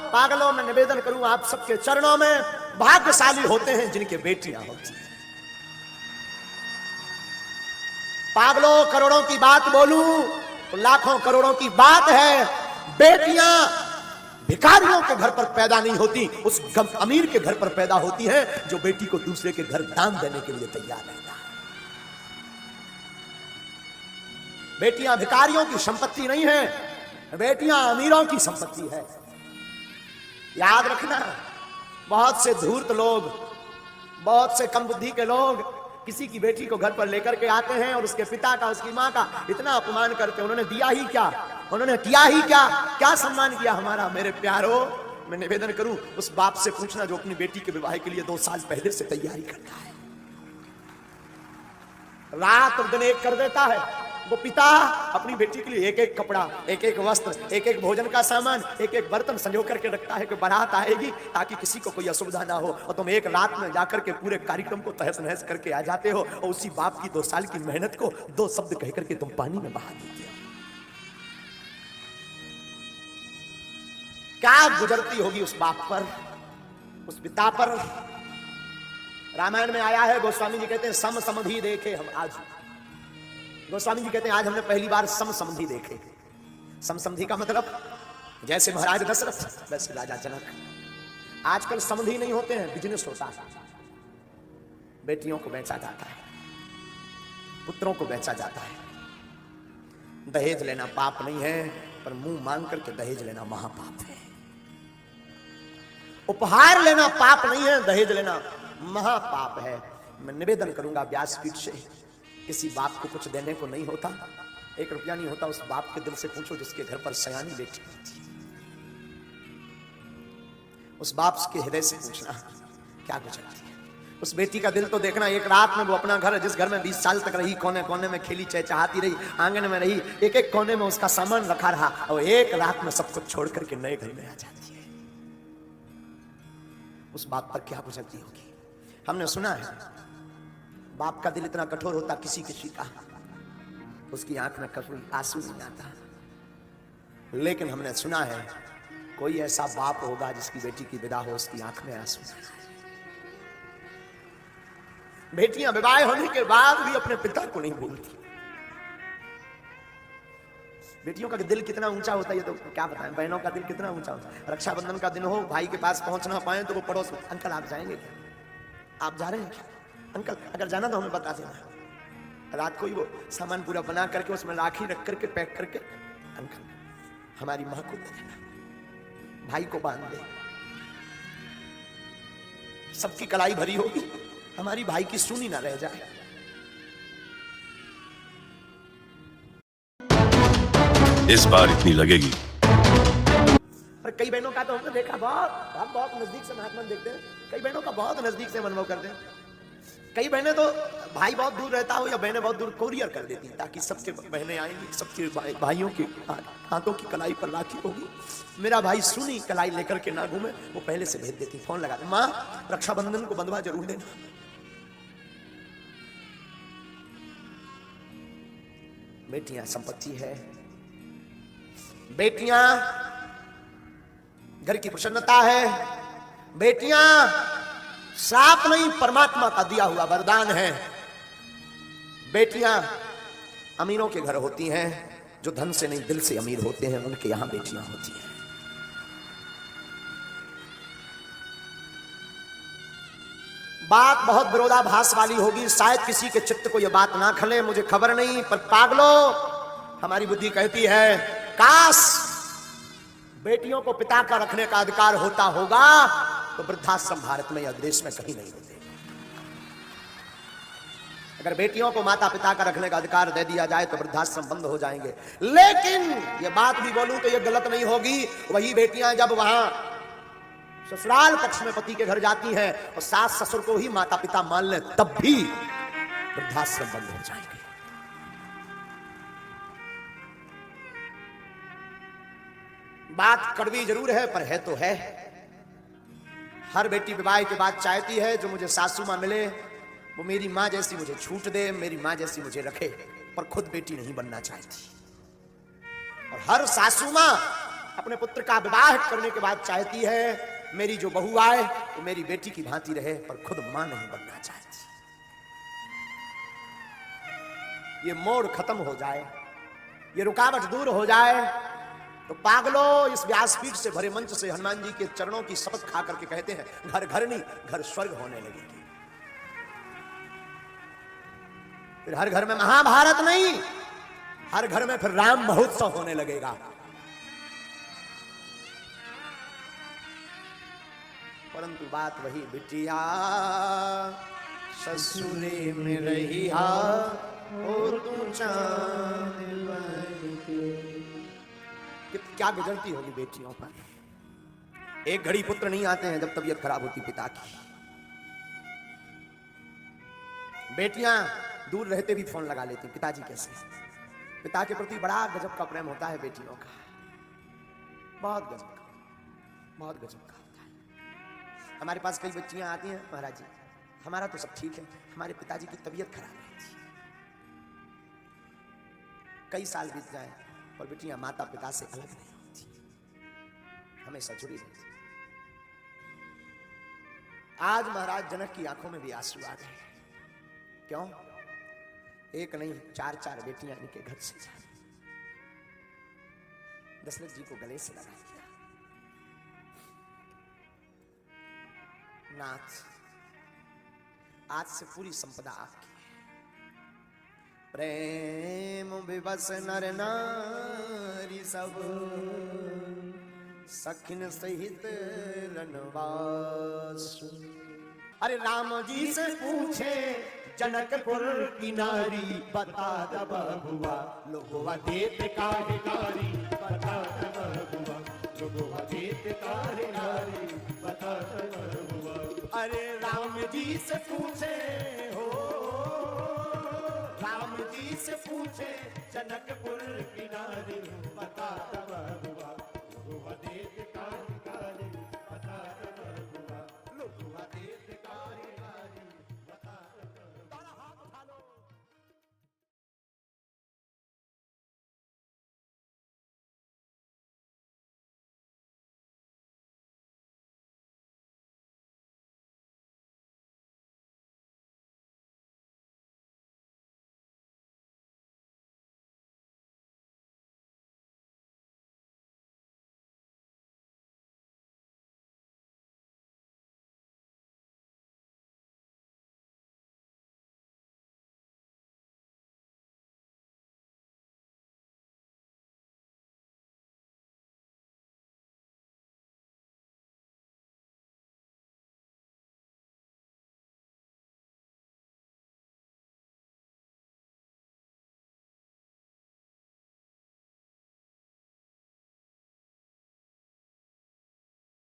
पागलों, मैं निवेदन करूं आप सबके चरणों में, भाग्यशाली होते हैं जिनके बेटियां होती हैं। पागलों, करोड़ों की बात बोलूं तो लाखों करोड़ों की बात है। बेटियां भिखारियों के घर पर पैदा नहीं होती, उस अमीर के घर पर पैदा होती है जो बेटी को दूसरे के घर दान देने के लिए तैयार रहता है। बेटियां भिखारियों की संपत्ति नहीं है, बेटियां अमीरों की संपत्ति है। याद रखना, बहुत से धूर्त लोग, बहुत से कम बुद्धि के लोग किसी की बेटी को घर पर लेकर के आते हैं और उसके पिता का, उसकी मां का इतना अपमान करते। उन्होंने दिया ही क्या, उन्होंने किया ही क्या, क्या सम्मान किया हमारा? मेरे प्यारो, मैं निवेदन करूं उस बाप से पूछना जो अपनी बेटी के विवाह के लिए 2 साल पहले से तैयारी करता है, रात और दिन एक कर देता है। वो पिता अपनी बेटी के लिए एक एक कपड़ा, एक एक वस्त्र, एक एक भोजन का सामान, एक एक बर्तन संजो करके रखता है कि बारात आएगी ताकि किसी को कोई असुविधा ना हो, और तुम एक रात में जाकर के पूरे कार्यक्रम को तहस नहस करके आ जाते हो और उसी बाप की 2 साल की मेहनत को 2 शब्द कह करके तुम पानी में बहा देते हो। क्या गुजरती होगी उस बाप पर, उस पिता पर। रामायण में आया है, गोस्वामी जी कहते हैं सम समधि देखे हम आज। गोस्वामी जी कहते हैं आज हमने पहली बार सम समधि देखे। सम समधि का मतलब जैसे महाराज दशरथ वैसे राजा जनक। आजकल समधि नहीं होते हैं, बिजनेस होता है। बेटियों को बेचा जाता है, पुत्रों को बेचा जाता है। दहेज लेना पाप नहीं है, पर मुंह मांग करके दहेज लेना महापाप है। उपहार लेना पाप नहीं है, दहेज लेना महापाप है। मैं निवेदन करूंगा व्यासपीठ से, किसी बाप को कुछ देने को नहीं होता, 1 रुपया नहीं होता, उस बाप के दिल से पूछो जिसके घर पर सयानी बेटी होती है। उस बाप के हृदय से पूछना क्या गुजरती है। उस बेटी का दिल तो देखना। एक रात में वो अपना घर, जिस घर में 20 साल तक रही, कोने कोने में खेली चहचहाती रही, आंगन में रही, एक एक कोने में उसका सामान रखा रहा, और एक रात में सब कुछ छोड़ करके नए घर में आ जाती है। उस बाप पर क्या गुजरती होगी। हमने सुना है बाप का दिल इतना कठोर होता, किसी किसी का उसकी आंख में कभी आंसू नहीं आता, लेकिन हमने सुना है कोई ऐसा बाप होगा जिसकी बेटी की विदा हो, उसकी आंख में आंसू नहीं आए। बेटियां विवाह होने के बाद भी अपने पिता को नहीं भूलती। बेटियों का दिल कितना ऊंचा होता है ये तो क्या बताएं। बहनों का दिल कितना ऊंचा होता है। रक्षाबंधन का दिन हो, भाई के पास पहुंच ना पाए तो वो पड़ोस में, अंकल आप जाएंगे क्या, आप जा रहे हैं क्या, अंकल अगर जाना तो हमें बता देना। रात को ही वो सामान पूरा बना करके उसमें राखी रख करके पैक करके, अंकल हमारी मां को दे देना, भाई को बांध दे। सबकी कलाई भरी होगी, हमारी भाई की सुनी ना रह जाए। इस बार इतनी लगेगी। और कई बहनों का तो हमने देखा, बहुत नजदीक से महात्मा देखते हैं, कई बहनों का बहुत नजदीक से अनुभव करते हैं। कई बहनें तो भाई बहुत दूर रहता हो या बहनें बहुत दूर कोरियर कर देती ताकि सबके बहनें आएंगी, सबके भाइयों की हाथों की कलाई पर राखी होगी, मेरा भाई सुनी कलाई लेकर के ना घूमे, वो पहले से भेज देती, फोन लगा दे, माँ रक्षाबंधन को बंधवा जरूर देना। बेटियां संपत्ति है, बेटियां घर की प्रसन्नता है, बेटियां श्राप नहीं परमात्मा का दिया हुआ वरदान है। बेटियां अमीरों के घर होती हैं, जो धन से नहीं दिल से अमीर होते हैं उनके यहां बेटियां होती हैं। बात बहुत विरोधाभास वाली होगी, शायद किसी के चित्त को यह बात ना खले, मुझे खबर नहीं, पर पागलो हमारी बुद्धि कहती है काश बेटियों को पिता का रखने का अधिकार होता होगा तो वृद्धाश्रम भारत में या देश में कहीं नहीं होते। अगर बेटियों को माता पिता का रखने का अधिकार दे दिया जाए तो वृद्धाश्रम बंद हो जाएंगे। लेकिन ये बात भी बोलूं तो ये गलत नहीं होगी, वही बेटियां जब वहां ससुराल पक्ष में पति के घर जाती हैं और सास ससुर को ही माता पिता मान ले तब भी वृद्धाश्रम बंद हो जाएंगे। बात कड़वी जरूर है पर है तो है। हर बेटी विवाह के बाद चाहती है जो मुझे सासू मां मिले वो मेरी मां जैसी मुझे छूट दे, मेरी मां जैसी मुझे रखे, पर खुद बेटी नहीं बनना चाहती। और हर सासू मां अपने पुत्र का विवाह करने के बाद चाहती है मेरी जो बहू आए वो मेरी बेटी की भांति रहे, पर खुद मां नहीं बनना चाहती। ये मोड़ खत्म हो जाए, ये रुकावट दूर हो जाए, तो पागलों इस व्यासपीठ से भरे मंच से हनुमान जी के चरणों की शपथ खा करके कहते हैं घर घर नहीं, घर स्वर्ग होने लगेगी। फिर हर घर में महाभारत नहीं, हर घर में फिर राम महोत्सव होने लगेगा। परंतु बात वही, बिटिया ससुरे में रही ओ तू चांद क्या गुजरती होगी बेटियों पर। एक घड़ी पुत्र नहीं आते हैं जब तबीयत खराब होती पिता की। बेटियां दूर रहते भी फोन लगा लेती पिताजी कैसे। पिता के प्रति बड़ा गजब का प्रेम होता है बेटियों का, बहुत गजब का, बहुत गजब का होता है। हमारे पास कई बच्चियां आती हैं, महाराज जी हमारा तो सब ठीक है, हमारे पिताजी की तबीयत खराब है। कई साल बीत जाए और बेटियां माता पिता से अलग नहीं होती, हमेशा जुड़ी रहती। आज महाराज जनक की आंखों में भी आंसू आ गए। क्यों? एक नहीं 4-4 बेटियां इनके घर से जा, दशरथ जी को गले से लगा दिया। नाथ आज से पूरी संपदा आपकी। प्रेम विवश नर नारी सब सखिन सहित रनवास। अरे राम जी से पूछे जनकपुर की नारी, बता दब हुआ लोगों देत काहे नारी, बता दब हुआ लोगों देत काहे नारी, बता दब हुआ। अरे राम जी से पूछे हो, राम जी से पूछे जनकपुर की नारी, बता दब